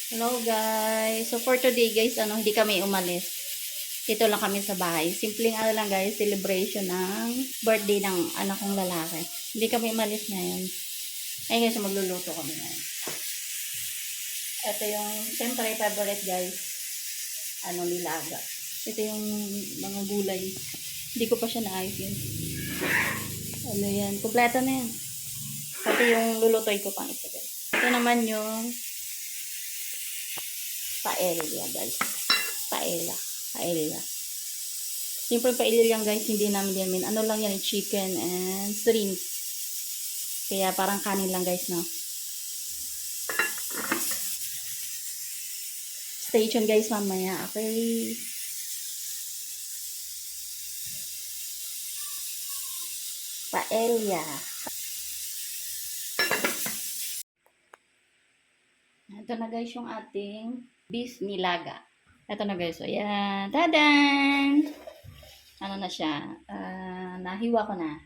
Hello guys. So for today guys, hindi kami umalis. Dito lang kami sa bahay. Simpleng lang guys, celebration ng birthday ng anak kong lalaki. Hindi kami umalis ngayon. Ayun guys, magluluto kami ngayon. Ito yung, siyempre favorite guys, nilaga. Ito yung mga gulay. Hindi ko pa siya naayos yun. Yan, kumpleto na yan. Pati yung lulutoy ko pang isa guys. Ito naman yung paella guys. Paella. Simple paella lang guys, hindi namin ano lang yan, chicken and shrimp. Kaya parang kanin lang guys, no? Stay tuned guys mamaya, okay? Paella. Ito na guys yung ating beef nilaga. Ito na guys, so ayan. Tadan! Ano na siya, nahiwa ko na.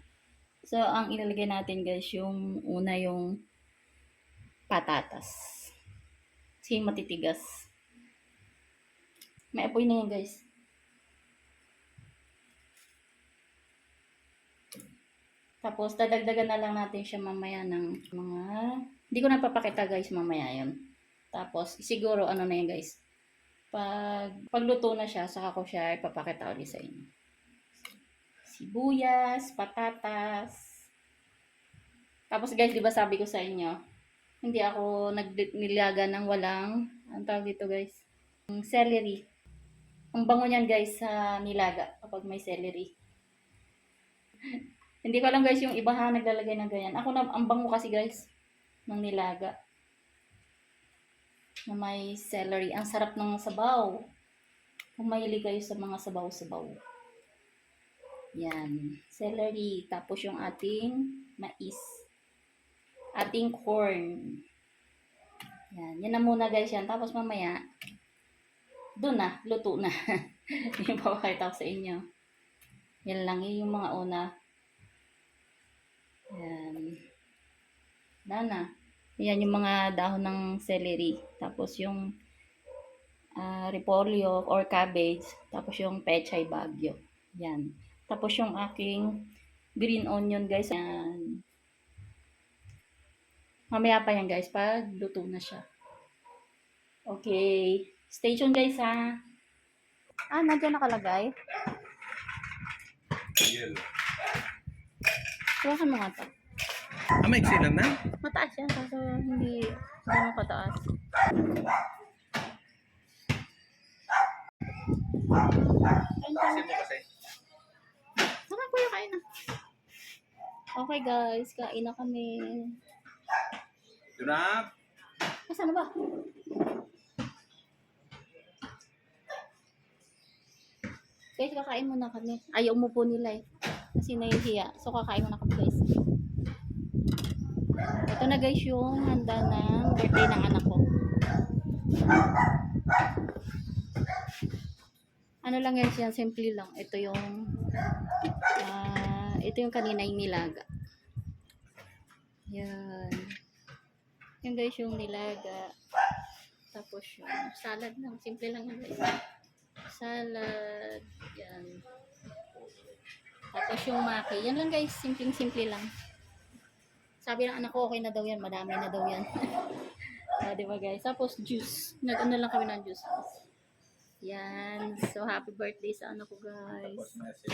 So, ang ilalagay natin guys, yung una yung patatas. Kasi matitigas. May apoy na yan guys. Tapos, dadagdagan na lang natin siya mamaya ng mga... Hindi ko na papakita guys mamaya yun. Tapos, siguro ano na yan guys. Pagluto na siya, saka ko siya ipapakita ulit sa inyo. Sibuyas, patatas. Tapos guys, di ba sabi ko sa inyo, hindi ako nilaga ng walang, ang tawag dito guys, celery. Ang bango niyan guys sa nilaga kapag may celery. Hindi ko alam guys yung iba ha naglalagay ng ganyan. Ako na ang bango kasi guys ng nilaga. Na may celery. Ang sarap ng sabaw. Kung mahilig kayo sa mga sabaw-sabaw. Yan. Celery. Tapos yung ating mais. Ating corn. Yan. Yan na muna guys yan. Tapos mamaya, doon na. Luto na. Yung papakita ko sa inyo. Yan lang yung mga una. Yan. Nana. Yan yung mga dahon ng celery. Tapos yung repolyo or cabbage. Tapos yung pechay bagyo. Yan. Tapos yung aking green onion guys. Yan. Mamaya pa yan guys pag luto na siya. Okay. Stay tuned guys ha. Nandiyan nakalagay. Yun. Huwakan mo nga to. Maiksi lang na? Mataas yan. Kaso hindi gano'ng kataas. Taasin mo kasi. Saka kuya kain na. Okay guys, kain na kami. Ito na. Saan na ba? Guys, kakain muna kami. Ayaw umupo nila eh. Kasi nahihiya. So, kakain muna kami guys. Ito na guys yung handa ng birthday ng anak ko. Ano lang guys yan, simple lang. Ito yung kanina yung nilaga. Yan. Yan guys yung nilaga. Tapos yung salad lang. Simple lang yan guys. Salad. Yan. Tapos yung maki. Yan lang guys. Simple lang. Sabi ng anak ko, okay na daw yan. Madami na daw yan. Diba guys? Tapos juice. Nag-ano lang kami ng juice. Yan. So, happy birthday sa anak ko guys. Tapos na siya.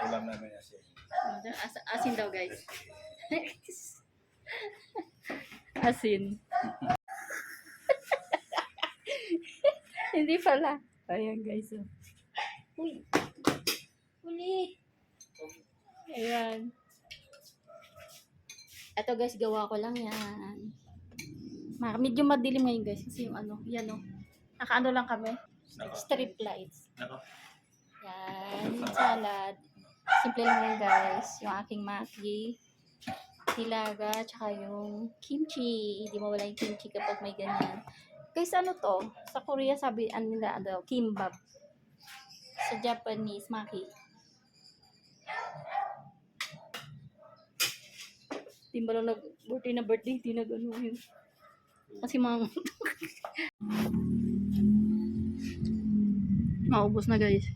Ulam namin na siya. Asin daw guys. Asin. Hindi pala. Ayan guys. Uy. Uli. Ayan. Ito guys, gawa ko lang yan. Medyo madilim ngayon guys. Kasi yung yan nakaano lang kami. Strip lights. Nako. Yan. Salad. Simple lang yan guys. Yung aking maki. Nilaga. Tsaka yung kimchi. Hindi mawala yung kimchi kapag may ganyan. Guys, ano to? Sa Korea sabi, nila, kimbap. Sa Japanese, maki. Di ba lang birthday na birthday, di nag-ano yun. Kasi mga... Maubos na guys.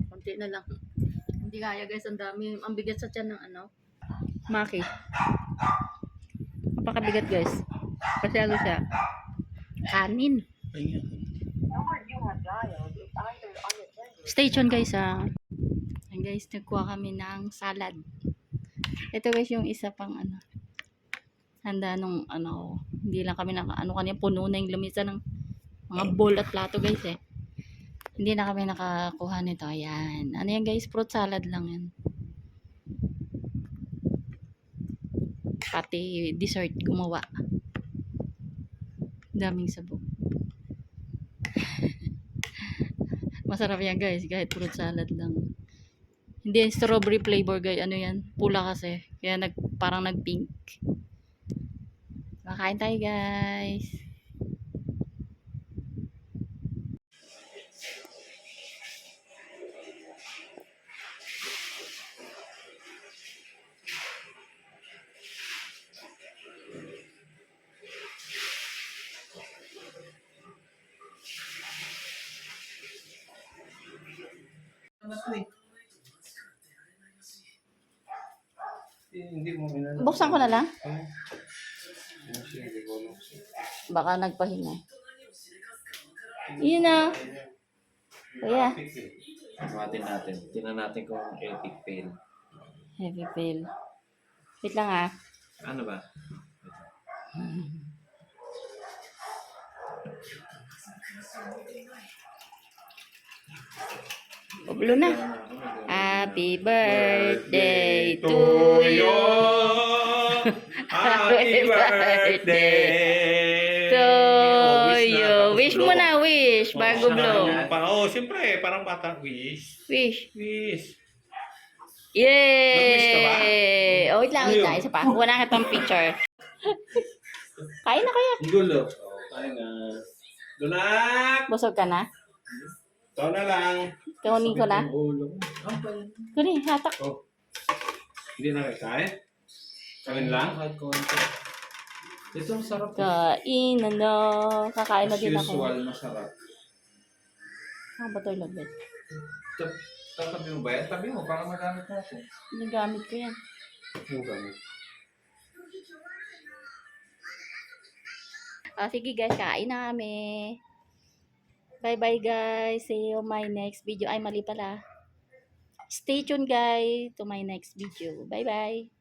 Konti na lang. Hindi kaya guys, ang dami. Ang bigat sa tiyan ng ano. Maki. Napakabigat guys. Kasi ano siya. Kanin. Ayun. Stay tuned guys ah. Ayan guys, nagkuha kami ng salad. Ito guys yung isa pang ano. Handa nung ano. Hindi lang kami ano kanina puno na yung lamisa ng mga bowl at plato guys eh. Hindi na kami nakakuha nito. Ayan. Ano yan guys? Fruit salad lang yan. Pati dessert gumawa. Daming sabog. Masarap yan guys. Kahit fruit salad lang. Hindi yan strawberry flavor guys. Ano yan? Pula kasi. Kaya parang nag-pink. Makain tayo guys. Hindi mo minano. Buksan ko na lang. Hindi ko alam. Baka nagpahinga. Yun na. Kuya. Buhatin natin. Tingnan natin kung epic fail. Heavy fail. Wait lang ah. Ano ba? Pablo na. Happy birthday to you. Happy birthday To you. Wish mo na, wish. Bago blow. Siyempre, parang bata. Wish. Wish. Wish. Yay! Nag-wish ka ba? Oh, wait lang, wait lang. Isa pa. Kuha na kitang picture. Kain na kaya. Gulo. Kaya na. Lunak! Busog ka na? Ito na lang. Kunin ko na. Kunin, hatak. Oh. Hindi na kakain? Kawin lang? Ito ang sarap. Kain na no. Kakain na din ako. Masarap. Ah, ba ito yung lagbet? Tatabi mo ba yan? Tabi mo, para magamit natin. Nagamit ko yan. Yung gamit. Sige guys, kain na kami. Bye-bye guys. See you my next video. Ay, mali pala. Stay tuned guys to my next video. Bye-bye.